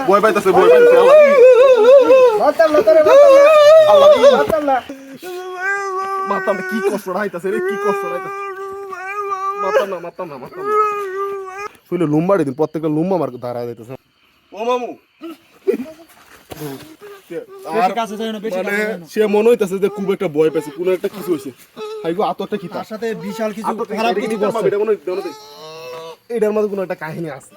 বয় পাইতেছে মাতাম কি কষ্ট রাইতাছে রে, কি কষ্ট রাইতাছে। মাতাম না শুনে লুম্বাড়ি দিন প্রত্যেকটা লুম্বা আমার দাঁড়ায় যাইতেছে। ও মামু মানে সে মনে হইতাছে যে খুব একটা ভয় পেয়েছে, কোন একটা কিছু হয়েছে। আতরটা কি তার সাথে বিশাল কিছু খারাপ কিছু করছে, এটার মধ্যে কোনো একটা কাহিনী আছে।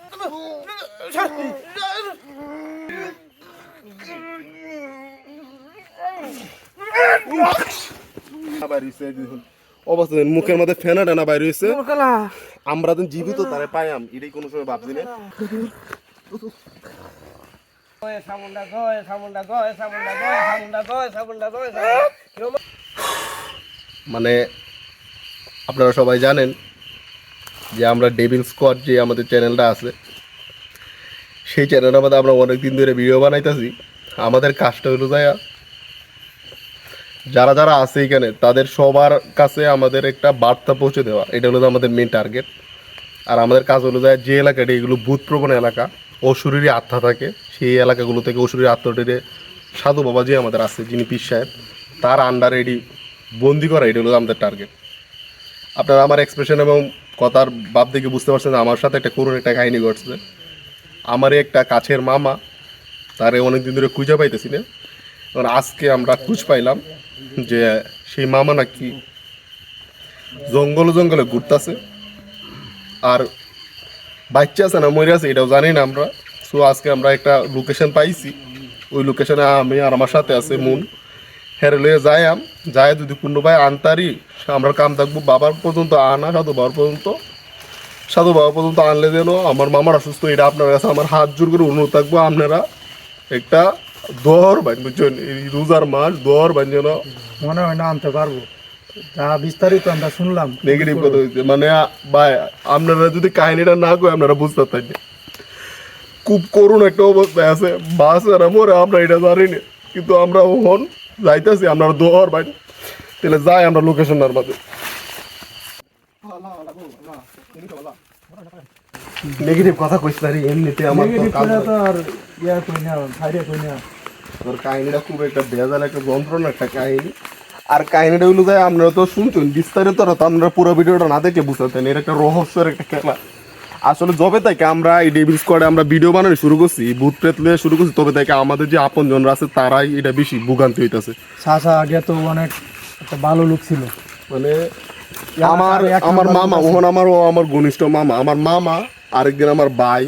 অবস্থা মুখের মধ্যে ফেনা টানা বাইর হয়েছে। আমরা তো জীবিত তারে পাইয়াম এটাই কোনো সময় ভাবছি না। মানে আপনারা সবাই জানেন যে আমরা ডেভিল স্কোয়াড যে আমাদের চ্যানেলটা আছে, সেই চ্যানেলের মধ্যে আমরা অনেকদিন ধরে ভিডিও বানাইতেছি। আমাদের কাজটা হলো যায় যারা যারা আছে এখানে তাদের সবার কাছে আমাদের একটা বার্তা পৌঁছে দেওয়া, এটা হলো আমাদের মেন টার্গেট। আর আমাদের কাজ হলো যায় যে এলাকাটা এগুলো ভূতপ্রবণ এলাকা, অসুরেরই আত্মা থাকে, সেই এলাকাগুলো থেকে অসুরের আত্মাটিরে সাধু বাবা যে আমাদের আছে, যিনি পীর সাহেব, তার আন্ডারে এটি বন্দি করা, এটা হলো আমাদের টার্গেট। আপনারা আমার এক্সপ্রেশন এবং কথার ভাব দেখে বুঝতে পারছেন আমার সাথে একটা করুণ একটা কাহিনী ঘটছে। আমারই একটা কাছের মামা, তারে অনেকদিন ধরে খুঁজে পাইতেছি না। কারণ আজকে আমরা খুঁজ পাইলাম যে সেই মামা নাকি জঙ্গলে ঘুরতেছে, আর বাচ্চা আছে না মরে আছে এটাও জানি না আমরা। সো আজকে আমরা একটা লোকেশন পাইছি, ওই লোকেশনে আমি আর আমার সাথে আছে মুন, হেরে লয়ে যাই যদি কোনো ভাই আনতারি আমরা কাম থাকবো বাবার পর্যন্ত আনা, সাধু বাবা পর্যন্ত আনলে যেন আমার মামার অসুস্থ, এটা আপনার কাছে আমার হাত জোর করে অনুরোধ থাকবো। আপনারা একটা দোয়ার বান বুঝছেন, এই রোজার মাস দোয়ার বান যেন মনে হয় না আনতে পারবো, যা বিস্তারিত আমরা শুনলাম নেগেটিভ কথা হয়েছে। মানে ভাই আপনারা যদি কাহিনীটা না কই আপনারা বুঝতে পারেন খুব করুণ একটা অবস্থায় আছে, বাস আর মরে আমরা এটা জানি না, কিন্তু আমরা ওখান যাইতেছি আপনারা দোয়ার বান, তাহলে যাই আমরা লোকেশনের মাঝে। নেগেটিভ কথা কইছ না রে, এমনিতে আমার তো আর ইয়া কই না, ফাইরে কই না। তোর কাহিনীটা খুব একটা বেজাল একটা যন্ত্রণা একটা কাহিনী। আর কাহিনীটা হইলো যায় আপনারা তো শুনছেন বিস্তারিত, আপনারা পুরো ভিডিওটা না দেখে বুঝতেন এর একটা রহস্যের একটা খেলা। আসলে যবে থেকে আমরা এই ডেভিল স্কোয়াডে আমরা ভিডিও বানানো শুরু করছি, ভূত প্রেত লিয়ে শুরু করছি, তবে থেকে আমাদের যে আপন জনরা আছে তারাই এটা বেশি ভোগান্তি হইতেছে। চাচা আগে তো অনেক একটা ভালো লোক ছিল, মানে আমার মামা ওখান আমার ঘনিষ্ঠ মামা, আমার মামা আরেকদিন আমার ভাই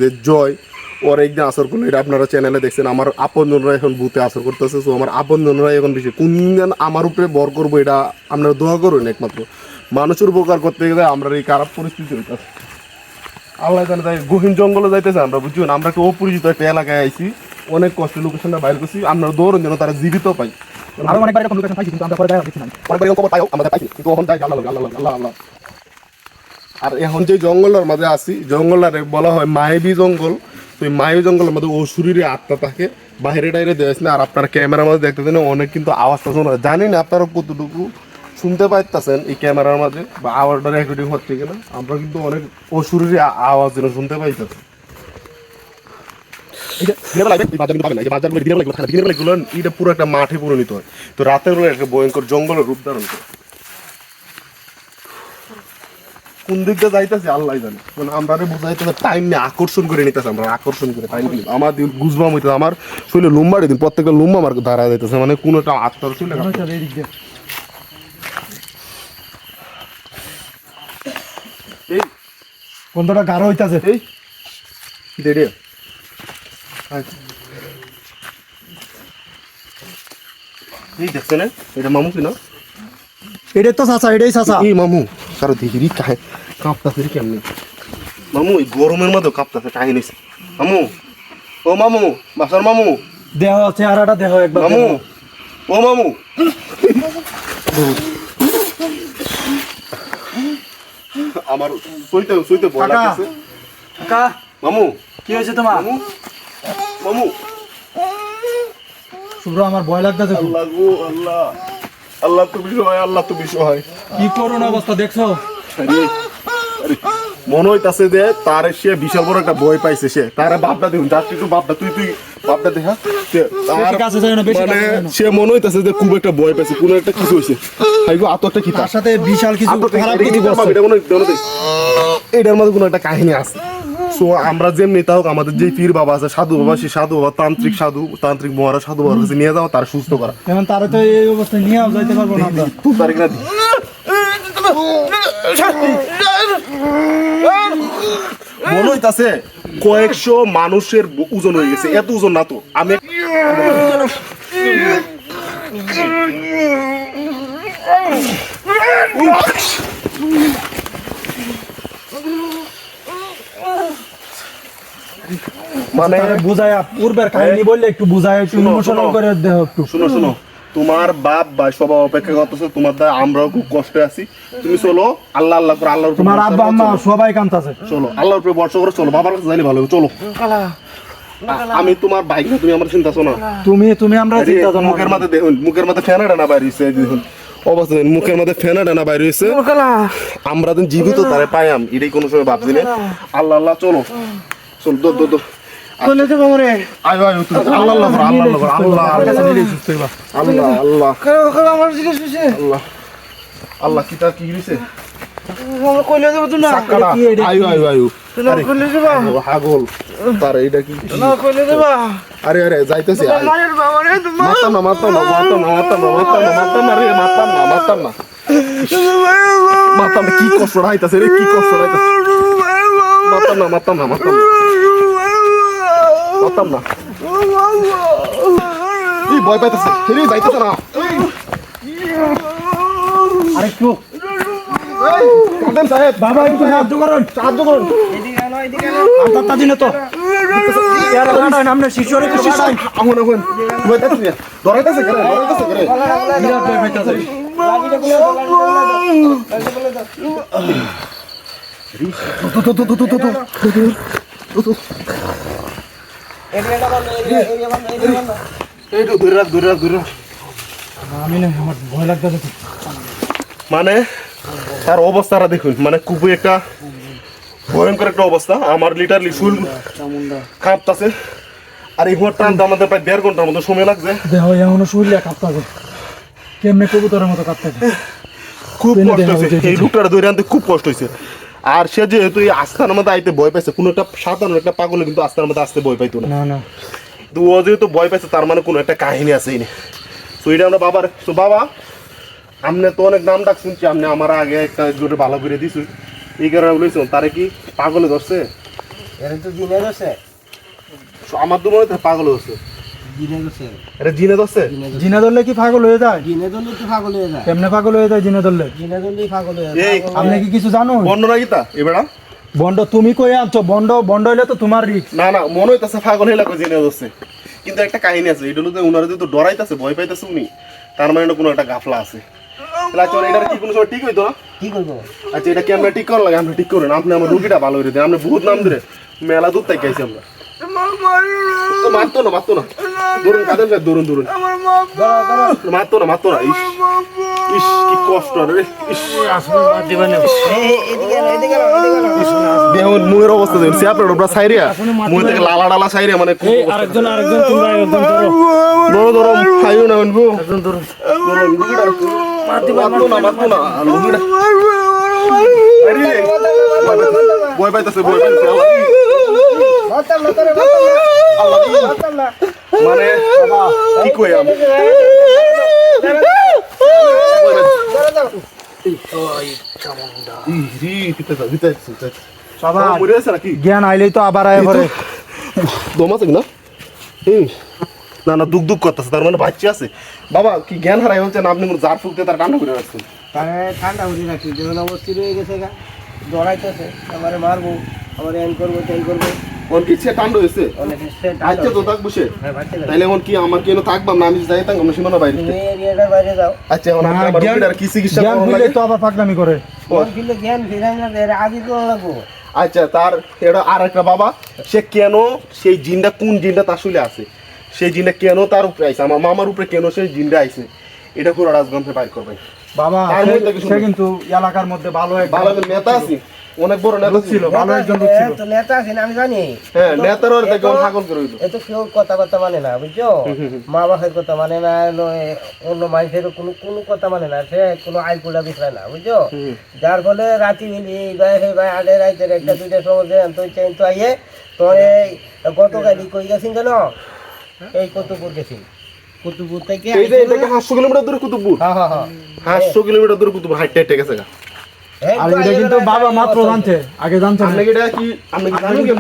যে জয় ওর একদিন আসর করলো, এটা আপনারা চ্যানেলে দেখছেন। আমার আপনজনরা এখন ভূতে আসর করতেছে, সো আমার আপনজনরা এখন বেশি কোন দিন আমার উপরে বর করবো এটা আপনারা দোয়া করবেন। একমাত্র মানুষের উপকার করতে গেলে আমরা এই খারাপ পরিস্থিতি হইতেছে। আল্লাহ জানে তাই গহীন জঙ্গলে যাইতেছে আমরা, বুঝছেন আমরা একটা অপরিচিত একটা এলাকায় আইছি, অনেক কষ্টের লোকেশনটা বাইর করছি, আপনারা দৌড়েন যেন তারা জীবিত পাই। আরো অনেকবার এরকম লোকেশন পাইছি কিন্তু আমরা পরে দেখছি না, অনেকবার এরকম খবর পাইও আমরা পাইছি কিন্তু এখন যাই আল্লাহ। আর এখন যে জঙ্গলের মাঝে আছি, জঙ্গলটারে বলা হয় মায়াবী জঙ্গল। তো এই মায়াবী জঙ্গলের মধ্যে অসুরের আত্মা থাকে, বাইরে টাইরে দেওয়া না। আর আপনারা ক্যামেরার মধ্যে দেখতেছেন অনেক কিন্তু আওয়াজটা শোনা, জানি না আপনারা কতটুকু শুনতে পাইতেছেন এই ক্যামেরার মাঝে বা আওয়াজটা রেকর্ডিং হচ্ছে কিনা। আমরা কিন্তু অনেক অসুরের আওয়াজ যেন শুনতে পাইতেছি। এটা পুরো একটা মাঠে পরিণত হয়, তো রাতের বেলা একটা ভয়ঙ্কর জঙ্গলের রূপ ধারণ করে। কোন দিক দিয়ে যাইতেছে আল্লাহ জানে, মানে আমরা বুঝাইতে টাইম নিয়ে আকর্ষণ করে নিতেছে, আমরা আকর্ষণ করে টাইম নিই। আমার দিন গুজবাম হইতেছে, আমার শরীরে লুম্বাড়ি দিন প্রত্যেকটা লুম্বা আমার দাঁড়ায় যাইতেছে, মানে কোনোটা আত্মার ছিল এই কোনটা গাঢ় হইতাছে এই দেড়ে এই দেখছেন এটা মামু কিনা, এটাই তো চাচা, এটাই চাচা। এই মামু কারো দেখি কাঁপতাছে কেমনি, মামু এই গরমের মধ্যে কাঁপতাছে কাহিনী। মামু ও মামু, বাসার মামু দেহ চেহারাটা দেহ একবার মামু, ও মামু আমার সইতে ভয় লাগতেছে। মামু কি হয়েছে তোমার? মামু শুভ্র আমার ভয় লাগতেছে। আল্লাহ গো আল্লাহ, আল্লাহ তুমি সহায়, আল্লাহ তুমি সহায়। কি করুন অবস্থা দেখছো? মনে হইতাছে যে তার সে বিশাল বড় একটা বই পাইছে সে তার বাপটা দেখুন যাচ্ছি একটু বাপটা তুই বাপটা দেখা তার কাছে যাই না, বেশি মানে কাছে যাই না। সে মনে হইতাছে যে খুব একটা বই পাইছে কোনো একটা কিছু হইছে আইগো আতো একটা কি তার সাথে বিশাল কিছু খারাপ কিছু করছে। এটার মধ্যে কোনো একটা কাহিনী আছে। সো আমরা যেমনি তা হোক আমাদের যে পীর বাবা আছে সাধু বাবা সেই সাধু বাবা তান্ত্রিক মহারাজ সাধু বাবার কাছে নিয়ে যাওয়া তার সুস্থ করা এখন তারা তো এই অবস্থায় নিয়েও যাইতে পারবো না আমরা। তুই তারিখ না দি। মনে হইতাছে কয়েকশো মানুষের ওজন হয়ে গেছে এত ওজন না তো আমি মানে তারে বুঝায়া পূর্বের কাহিনী বললে একটু বুঝায় একটু শোনো, ইমোশনাল শোনো। করে দেহ একটু। শুনো তোমার বাপ ভাই সবাই অপেক্ষা করতেছে তোমার দ্বারা আমরাও খুব কষ্টে আছি তুমি চলো আল্লাহ আল্লাহ করে আল্লাহর উপর তোমার ভরসা আব্বা করো, আম্মা চলো। সবাই কান্তাছে। চলো আল্লাহর উপরে ভরসা করো চলো বাবার কাছে যাইলে ভালো হবে, চলো আমি তোমার বাইক না তুমি আমার চিন্তা শোনো তুমি আমরা চিন্তা জানো মুখের মধ্যে দেখুন মুখের মধ্যে ফেনা ডানা বাইরে হয়েছে দেখুন অবস্থা দেখুন, মুখের মধ্যে ফেনা ডানা বাইরে হয়েছে আমরা তো জীবিত তারে পাইয়াম এটাই কোনো সময় ভাবছি না আল্লাহ আল্লাহ চলো চল দো চলে যাবো রে। আয় আয় তুমি আল্লাহ আল্লাহ করো, আল্লাহ আল্লাহ করো, আল্লাহ আল্লাহ আল্লাহ আমার জিজ্ঞেস করছে আল্লাহ আল্লাহ কি তা কি হইছে আমরা কইলে দেব তো না সাক্কাটা কি এটা আয়ু আয়ু আয়ু না কইলে দেবা হাগল তার এইটা কি না কইলে দেবা আরে আরে যাইতেছে মায়ের বাবা রে তোমার মারতাম না কি কষ্ট রাইতাছে রে কি কষ্ট রাইতাছে মারতাম না এই ভয় পাইতাছে হেরে যাইতাছে না আরেকটু কাদেম সাহেব বাবা একটু সাহায্য করুন এদিকে আনো আত্মা দিনে তো ইয়ার বাড়াই নামনে শিশুরে তো বাড়াই আহুন ভয়তাছে ডরাইতাছে করে বিরাট ভয় পাইতাছে আমি না আমার ভয় লাগতেছে তো। মানে তার অবস্থাটা দেখুন মানে খুবই একটা ভয়ঙ্কর একটা অবস্থা আমার লিটারলি শুল কাঁপতাছে আর এই ঘর টানতে আমাদের প্রায় 1.5 ঘন্টার মতো সময় লাগছে দেহ এমন শুইলে কাঁপতাছে কেমনে কবুতরের মতো কাঁপতাছে খুব পেনে কষ্ট দেখা হয়েছে উচিত। এই লোকটা ধরে আনতে খুব কষ্ট হয়েছে আর সে যেহেতু এই আস্থার মধ্যে আইতে ভয় পাইছে কোনো একটা সাধারণ একটা পাগলে কিন্তু আস্থার মধ্যে আসতে ভয় পাইতো না না তো ও যেহেতু ভয় পাইছে তার মানে কোনো একটা কাহিনী আছে এই তো এটা আমরা বাবার তো বাবা আপনি তো অনেক নাম ডাক শুনছি আপনি আমার আগে একটা জোরে ভালো করে দিছুন এই কারণে বলেছেন তারে কি পাগলে ধরছে এরা তো দিনে গেছে আমার তো মনে হয় পাগলে ধরছে দিনে গেছে এটা জিনে ধরছে জিনে ধরলে কি পাগল হয়ে যায় দিনে ধরলে তো পাগল হয়ে যায় কেমনে পাগল হয়ে যায় জিনে ধরলে দিনে ধরলেই পাগল হয়ে এই, যায় আপনি কি কিছু জানো বর্ণনা গীতা এবারা বন্ড তুমি কই আনছো বন্ড হইলে তো তোমার রিস্ক না মনে হইতাছে পাগল হইলা কই জিনে ধরছে কিন্তু একটা কাহিনী আছে এটা হলো যে উনারা যেহেতু ডরাইতাছে ভয় পাইতাছে উনি তার মানে কোনো একটা গাফলা আছে তাহলে চল এটা কি কোনো সময় ঠিক হইতো না কি করবো আচ্ছা এটা কি আমরা ঠিক করার লাগে আমরা ঠিক করেন আপনি আমার রুগীটা ভালো করে দেন আমরা বহুত নাম ধরে মেলা দূর থেকে গেছি আমরা তো মারতো না ধরুন কাদের সাথে ধরুন মারতো না ইস ইস কি কষ্ট রে ইস দেহন মুয়ের অবস্থা দেখুন সিয়াপের ওপর সাইরিয়া মুয়ে থেকে লালা ডালা সাইরিয়া মানে খুব আরেকজন তোমরা একজন ধরো ধরো খাইও না আনবো মারতো না রুগীটা ভয় পাইতেছে মানে কি কই আমি বাবা মরে আছে নাকি জ্ঞান আইলেই তো আবার আয় পরে দম আছে না না দুঃখ করতেছে তার মানে বাচ্চা আছে বাবা কি জ্ঞান হারাই হচ্ছে না আপনি জার ফুকতে তার কান্না করে রাখছেন তাহলে ঠান্ডা হয়ে রাখছি যেমন অবস্থিত হয়ে গেছে গা দৌড়াইতেছে আমারে মারবো আমার এন করবো তেন করবো ওর কি ইচ্ছে টান্ড হয়েছে অনেক আচ্ছা তো থাক বসে হ্যাঁ বাচ্চা তাইলে এমন কি আমার কি থাকবাম না আমি যাইতাম আমরা সীমানা বাইরে তুমি এরিয়াটার বাইরে যাও আচ্ছা এখন আমার রোগীটার কি চিকিৎসা জ্ঞান করা হইলে লাগে তো আবার পাগলামি করে জ্ঞান ফিরলে জ্ঞান ফিরাই না এর আগে তো লাগবো আচ্ছা তার এটা আর একটা বাবা সে কেন সেই জিনটা কোন জিনটা তার শুলে আছে সেই জিনটা কেন তার উপরে আইছে আমার মামার উপরে কেন সেই জিনটা আইছে এটা পুরো রাজগঞ্জে বাইর করবে বাবা তার মধ্যে কিছু সে নেই। কিন্তু এলাকার মধ্যে ভালো এক ভালো একজন নেতা আছে অনেক বড় নেতা ছিল। ভালো একজন লোক ছিল। তো নেতা আছে না আমি জানি। হ্যাঁ, নেতার ওর দেখো ছাগল করে হইলো। এত কেউ কথাবার্তা মানে না বুঝছো, মা বাপের কথা মানে না, অন্য মানুষের কোনো কোনো কথা মানে না, সে কোনো আইল কুলা বিষয় না বুঝছো। যার ফলে রাতি মিলি ভাই আগে রাইতের একটা দুইটার সময় তো আইয়ে তো এই গতকালই কই গেছেন কেন, এই কতুপুর গেছি, কতুপুর থেকে এই যে এটাকে 500 কিলোমিটার দূরে কুতুবপুর। হ্যাঁ হ্যাঁ হ্যাঁ 500 কিলোমিটার দূরে কুতুবপুর হাইটে হেঁটে গেছে গা। আর এটা কিন্তু বাবা মাত্র জানতে, আগে জানতে না। আপনি কি জানেন কি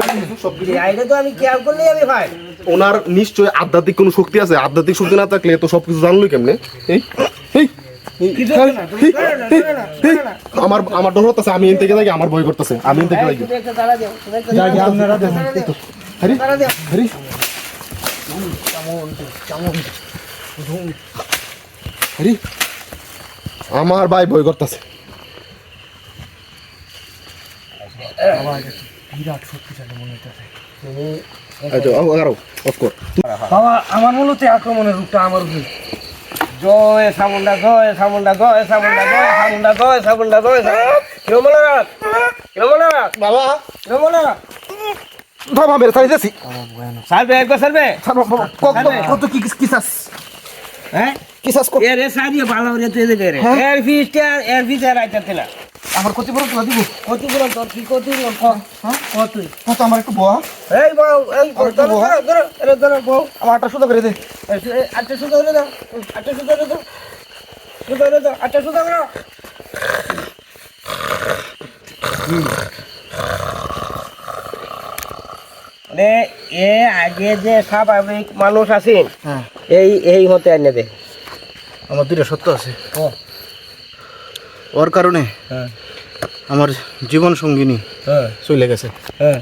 সব কিছু? আইলে তো আমি খেয়াল করলে আমি ভাই ওনার নিশ্চয়ই আধ্যাত্মিক কোনো শক্তি আছে। আধ্যাত্মিক শক্তি না থাকলে তো সবকিছু জানলো কেমনে? এই এই কিছু হবে না, তুমি করো না, করো না, করো না। আমার ডর হচ্ছে, আমি এন থেকে যাই, আমার ভয় করতেছে, আমি এন থেকে যাই। তুমি একটা তালা দাও, তুমি একটা যাই আপনারা দেখুন। আরে তালা দাও। আরে আরে আমার ভাই ভয় করতেছে। আচ্ছা আগারো অফ কর। বাবা আমার মূলত আক্রমণের রূপটা আমার উপরে। জয় সামুন্ডা, জয় সামুন্ডা, জয় সামুন্ডা, জয় সামুন্ডা, জয় সামুন্ডা, জয় সামুন্ডা। কিরমলারাত, কিরমলারাত, বাবা কিরমলারাত। বাবা মেরে সাইজ আছি। সারবে একবার সারবে। কত কি কিসাস হ্যাঁ কিসাস কর। এর সারিয়ে ভালো করে তুই দেবে রে। এর ফিসটা রাইতাতে না। আমার কত বড় তুই দিব? কতগুলো তোর কি কতগুলো কত তুই? কত আমার একটু বয়া। এই বউ এই ধরো ধরো ধরো ধরো বউ। আমার আটা সুদা করে দে। আটটা সুদা হলে দাও, আটটা সুদা হলে দাও, সুদা হলে দাও, আটটা সুদা করো। মানে এ আগে যে স্বাভাবিক মানুষ আছেন হ্যাঁ এই হতে এনে দে। আমার দুইটা সত্য আছে। ও ওর কারণে হ্যাঁ আমার জীবন সঙ্গিনী হ্যাঁ চলে গেছে। হ্যাঁ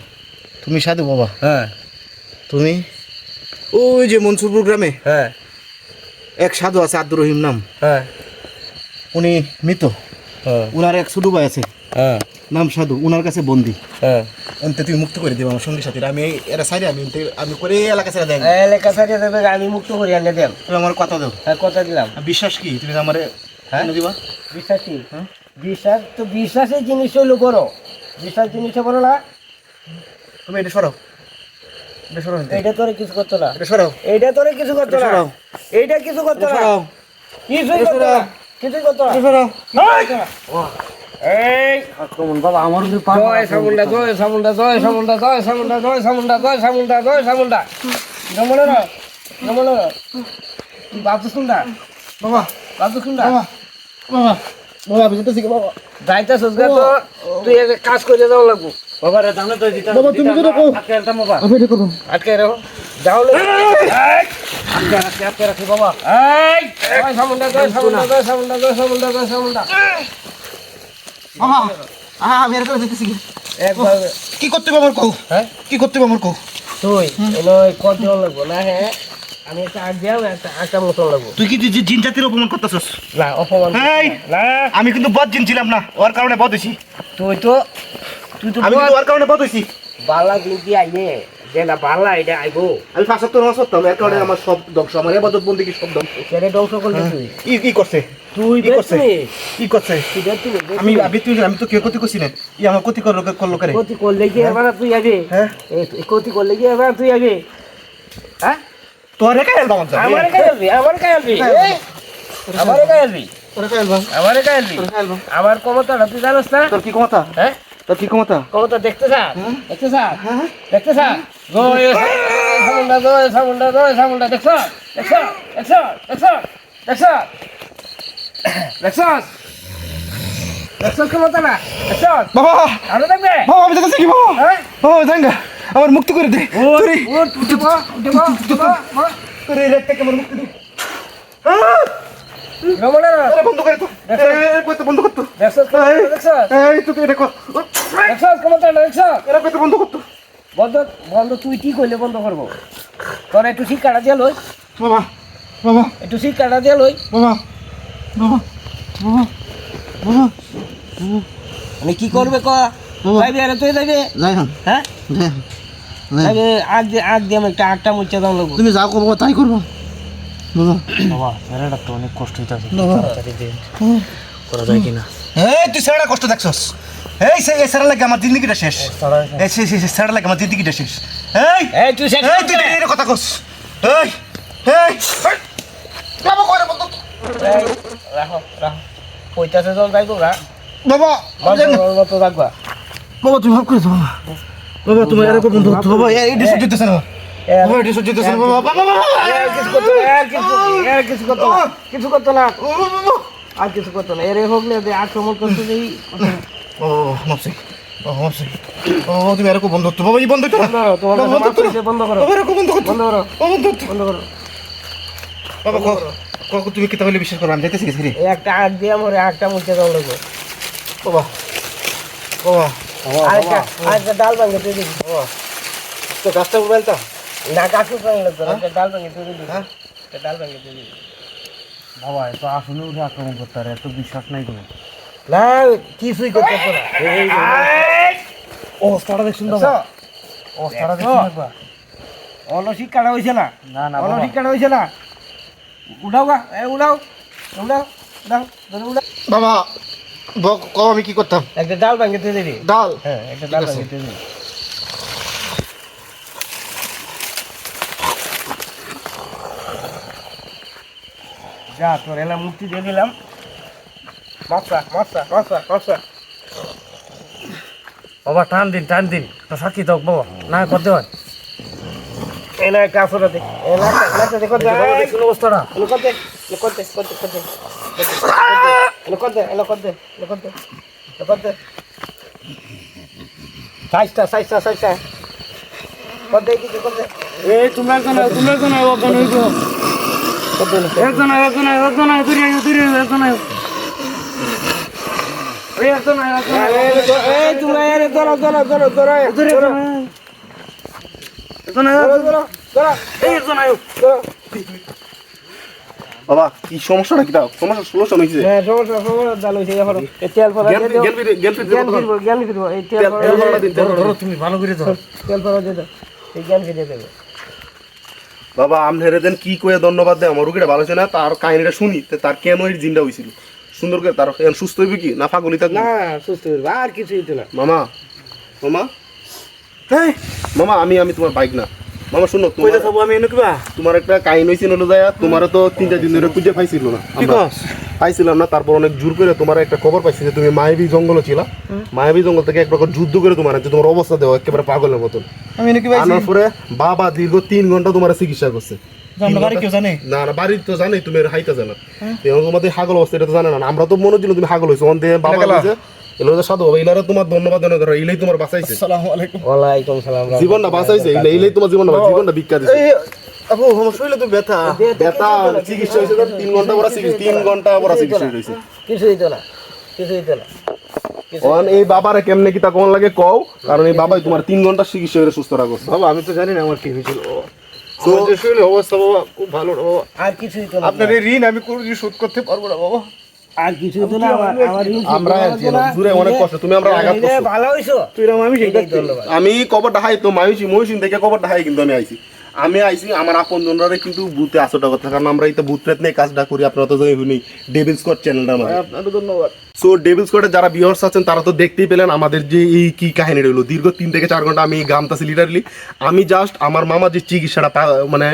তুমি সাধু বাবা, হ্যাঁ তুমি ওই যে মনসুরপুর গ্রামে হ্যাঁ এক সাধু আছে আব্দুর রহিম নাম, হ্যাঁ উনি মৃত। হ্যাঁ উনার এক ছোট ভাই আছে হ্যাঁ নাম সাধু, উনার কাছে বন্দি। হ্যাঁ অন্তে তুমি মুক্ত করে দেবো আমার সঙ্গী সাথে। আমি এরা সাইডে আমি করে এলাকা ছেড়ে দেয়। এলাকা সারিয়ে দেবে, আমি মুক্ত করি এনে দেন। তুমি আমার কথা দাও। হ্যাঁ কথা দিলাম। বিশ্বাস কি তুমি আমার হ্যাঁ এনে দিবা? বিশ্বাস কি? বিশ্বাস তো বিশ্বাসের জিনিস হইলো বড়, বিশ্বাস জিনিসটা বড় না। তুমি এটা সরাও, এটা সরাও, এইটা তোরে কিছু করতো না, এটা সরাও, এইটা তোরে কিছু করতো না, সরাও। এইটা কিছু করতো না, সরাও, কিছুই করতো না, কিছুই করতো না। সরাও। এই আক্রমণ বাবা আমার উপরে জয় সামুন্ডা, জয় সামুন্ডা, জয় সামুন্ডা, জয় সামুন্ডা, জয় সামুন্ডা, জয় সামুন্ডা, জয় সামুন্ডা। নমনে না, নমনে না। তুই ভাবছিস না বাবা ভাবছিস না বাবা বাবা বাবা আমি যেতেছি বাবা। যাইতেছিস গা তো তুই এক কাজ করে যাও লাগবো। বাবা রে জানো তো দিতা বাবা, তুমি তো দেখো। আজকে একটা বাবা আমি এটা করবো। আটকে রাখো, যাও লো। আজকে রাখি বাবা। এই জয় সামুন্ডা, জয় সামুন্ডা, জয় সামুন্ডা, জয় সামুন্ডা, জয় সামুন্ডা। বাবা আমি এটা করে যেতেছি। একবার কি করতে হবে আমার কও? হ্যাঁ কি করতে হবে আমার কও? তুই এলো কত লাগবো না? হ্যাঁ আমি একটা আগ দিয়াও একটা মতন লাগবো। তুই কি জিন জাতির অপমান করতেছস? না অপমান এই! না, আমি কিন্তু বদ জিন ছিলাম না, ওর কারণে বদ হইছি। তুই তো আমি কিন্তু ওর কারণে বদ হইছি। বালা দিনটি আইয়ে যে না বালা এটা আইবো আমি 75 মাস করতাম, এর কারণে আমার সব ধ্বংস, আমার এবাদত বন্দি কি সব ধ্বংস। সেটা ধ্বংস করলি তুই। কি করছে? তুই কি করছে? দেখছিস? কি করছে? তুই দেখছিস? আমি তো কেউ ক্ষতি করছি না। আমার ক্ষতি করলো করে। ক্ষতি করলে কি এবার তুই আগে? হ্যাঁ এই ক্ষতি করলে কি এবার তুই আগে? হ্যাঁ তোর রেখে এলবাম আছে। আমার কাছে আসবি, আমার কাছে আসবি, আমার কাছে আসবি, তোর রেখে এলবাম, আমার কাছে আসবি। তোর রেখে এলবাম। আমার ক্ষমতাটা তুই জানিস না? তোর কি ক্ষমতা? হ্যাঁ তোর কি ক্ষমতা? ক্ষমতা দেখতে স্যার, দেখতে স্যার, দেখতে স্যার। জয় সামুন্ডা, জয় সামুন্ডা, জয় সামুন্ডা। দেখছ, দেখছ, দেখছ, দেখছ, দেখছ, দেখছ, দেখছ ক্ষমতা না, দেখছ। বাবা আরো দেখবে? বাবা আমি দেখতেছি কি বাবা? হ্যাঁ বাবা জাঙ্গা আমার মুক্তি করে দে। তোরে উঠবো, উঠবো। তোরে রেটটা কেমন মুক্তি দে। রমনা আরে বন্ধ করে তো। এই কইতে বন্ধ কর তো। দেখছ, দেখছ, এই তুই এটা কর। দেখছ ক্ষমতা না, দেখছ। এরা কইতে বন্ধ কর তো। বন্ধ বন্ধ তুই কি করলে বন্ধ করবো? তোর একটু শিক্ষাটা দিয়ে লই, বাবা বাবা একটু শিক্ষাটা দিয়ে লই। বাবা বাবা বাবা বাবা মানে কি করবে ক? যাইবে আরে তুই যাইবে? যাই হন হ্যাঁ যাই যাইবে। আগ দিয়ে আমি একটা আটটা মুচা দাম লাগবো। তুমি যা করবো তাই করবো বাবা। বাবা ছেলেটা তো অনেক কষ্ট হইতাছে। বাবা তাড়াতাড়ি দে করা যায় কিনা। এই তুই সেটা কষ্ট দেখছস, এই স্যারের লাগে আমার জিন্দগিটা শেষ এই স্যারের লাগে আমার জিন্দগিটা শেষ এই এই তুই শেষ এই তুই এর কথা কস এই এই বাবা করে বল তো এই রাখো রাখো কইতাছে যখন যাইবো গা বাবা মতো রাখবা বাবা তুমি ভাব করে দাও বাবা তুমি এরকম বন্ধু হতো বাবা এই ডিস জিতেছ না বাবা ডিস জিতেছ না বাবা বাবা কিছু করতো না কিছু করতো না আর কিছু করতো না এর হোক না আক্রমণ করতে যাই ও মাপসি ও মাপসি ও তুমি এরকম বন্ধু হতো বাবা এই বন্ধু তো তোমার কাছে মাপ চাইছে, বন্ধ করো বাবা এরকম বন্ধু বন্ধ করো ও বন্ধু বন্ধ করো বাবা কো তুমি কি তাহলে বিশ্বাস করো আমি যাইতেছি রে এই একটা আগ দিয়ে মরে একটা মুছে দাও লাগবে বাবা বাবা আরেকটা ডাল ভাঙে তুই দিবি তো গাছটা মোবাইলটা না কাকু ভাঙে লাগবে একটা ডাল ভাঙে তুই দিবি হ্যাঁ একটা ডাল ভাঙে তুই দিবি বাবা এত আসলে উঠে আক্রমণ করতে আর এত বিশ্বাস নাই তুমি না কিছুই করতে পারো না ও তারা দেখুন বাবা ও তারা দেখুন একবার অলসিক কাটা হয়েছে না না না অলসিক কাটা হয়েছে না উঠাও গা উঠাও উঠাও উঠাও ধরে উঠাও বাবা কও আমি কি করতাম একটা ডাল ভাঙে তুই দিবি ডাল হ্যাঁ একটা ডাল ঠিক আছে। ভাঙে তুই দিবি যা তোর এলা মুক্তি দিয়ে দিলাম মশা মশা মশা মশা বাবা টান দিন তো সাক্ষী দাও বাবা না করতে হয় এলা কাফরা দে এলা এলা দেখো যা দেখুন অবস্থাটা এলা করতে করতে করতে করতে এলা করতে এলা করতে এলা করতে এলা করতে সাইজটা করতে কি করতে এই তোমরা একজন অজ্ঞান হইব করতে না একজন দূরে একজন এই একজন এই তোমরা এরে ধরো বাবা কি সমস্যাটা কি দাও সমস্যা সলিউশন হইছে হ্যাঁ সমস্যা জাল হইছে এখন এই তেল ফলা দিয়ে দাও জ্ঞান ফিরবো এই তেল ধরো তুমি ভালো করে ধরো তেল ফলা দিয়ে দাও এই জ্ঞান ফিরে দেবে বাবা আমনেরে দেন কি কয়ে ধন্যবাদ দেয় আমার রুগীটা ভালো হইছে না তার কাহিনীটা শুনি তে তার কেন এই জিনটা হইছিল সুন্দর করে তার এখন সুস্থ হইবে কি না পাগলি থাকবে না সুস্থ হইবে আর কিছু হইতো না মামা এই মামা আমি তোমার বাইক না মামা শুনো কইতা সব আমি এনে কিবা তোমার একটা কাহিনী হইছিল হলো যায় তোমারও তো 3-4 দিন ধরে খুঁজে পাইছিল না কি কস পাইছিলাম না তারপর অনেক জোর করে তোমার একটা খবর পাইছি যে তুমি মায়াবী জঙ্গলে ছিলা মায়াবী জঙ্গল থেকে এক প্রকার যুদ্ধ করে তোমার যে তোমার অবস্থা দেওয়া একেবারে পাগলের মতন আমি এনে কিবা আনার পরে বাবা দীর্ঘ 3 ঘন্টা তোমার চিকিৎসা করছে জানো বাড়ি কেউ জানে না না বাড়ি তো জানোই তুমি হাইতা জানা এবং তোমাদের হাগল অবস্থা এটা তো জানে না আমরা তো মনে ছিল তুমি হাগল হইছো অন্তে বাবা হইছে এলো যে সাধু বাবা ইলারে তোমার ধন্যবাদ জানাই ধরো ইলাই তোমার বাঁচাইছে আসসালামু আলাইকুম ওয়ালাইকুম সালাম জীবনটা বাঁচাইছে ইলাই তোমার জীবনটা ভিক্ষা দিছে আপু আমার শরীরে তো ব্যথা ব্যথা চিকিৎসা হইছে 3 ঘন্টা পরে চিকিৎসা 3 ঘন্টা পরে চিকিৎসা হইছে কিছু হইতো না অন এই বাবারে কেমনে কি তা কোন লাগে কও কারণ এই বাবাই তোমার 3 ঘন্টা চিকিৎসা করে সুস্থ রাখো বাবা আমি তো জানি না আমার কি হয়েছিল আমার যে শরীরে অবস্থা বাবা খুব ভালো না বাবা আর কিছু হইতো না আপনার এই ঋণ আমি কোনোদিন শোধ করতে পারবো না বাবা আর কিছু হইতো না আমার আমরা দূরে অনেক কষ্ট তুমি আমরা আঘাত করছো ভালো হইছো তুই রাম আমি সেই ধন্যবাদ আমি কবরটা হাই তো মহিষিন থেকে কবরটা হাই কিন্তু আমি আইছি আমার আপন জনরা কিন্তু ভূতে আসোটা কথা কারণ আমরা এই তো ভূত প্রেত নিয়ে কাজটা করি আপনারা তো জানেন ডেভিল স্কোয়াড চ্যানেলটা আমাদের আপনাকে ধন্যবাদ সো ডেভিল স্কোয়াডে যারা ভিউয়ার্স আছেন তারা তো দেখতেই পেলেন আমাদের যে এই কি কাহিনী রইলো দীর্ঘ 3 থেকে 4 ঘন্টা আমি গামতাছি লিটারলি আমি জাস্ট আমার মামা যে চিকিৎসাটা মানে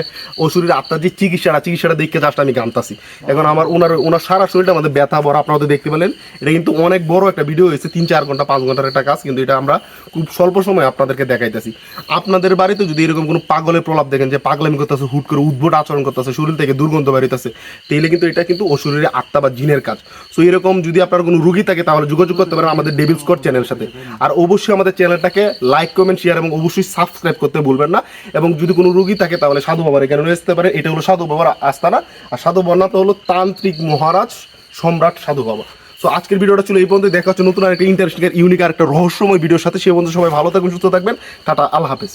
অসুরের আত্মার যে চিকিৎসাটা দেখে জাস্ট আমি গামতাছি এখন আমার ওনার সারা শরীরটা আমাদের ব্যথা ভরা আপনারা তো দেখতে পেলেন এটা কিন্তু অনেক বড় একটা ভিডিও হয়েছে 3-4 ঘন্টা 5 ঘন্টার একটা কাজ কিন্তু এটা আমরা খুব স্বল্প সময় আপনাদেরকে দেখাইতেছি আপনাদের বাড়িতে যদি এরকম কোনো পাগলের প্রলাপ দেখেন যে পাগলামি করতেছে হুট করে উদ্ভট আচরণ করতেছে শরীর থেকে দুর্গন্ধ বেরোতেছে তাহলে কিন্তু এটা কিন্তু অসুরের আত্মা বা জিনের কাজ সো এরকম যদি আপনার কোনো রুগী থাকে তাহলে যোগাযোগ করতে পারেন আমাদের ডেভিল স্কোয়াড চ্যানেলের সাথে আর অবশ্যই আমাদের চ্যানেলটাকে লাইক কমেন্ট শেয়ার এবং অবশ্যই সাবস্ক্রাইব করতে ভুলবেন না এবং যদি কোনো রুগী থাকে তাহলে সাধু বাবার এখানে আসতে পারে এটা হলো সাধু বাবার আস্তানা আর সাধু বাবা তো হলো তান্ত্রিক মহারাজ সম্রাট সাধু বাবা সো আজকের ভিডিওটা ছিল এই পর্যন্ত দেখা হচ্ছে নতুন আরেকটা ইন্টারেস্টিং ইউনিক আর একটা রহস্যময় ভিডিওর সাথে সে বন্ধু সবাই ভালো থাকবেন সুস্থ থাকবেন টাটা আল্লাহ হাফেজ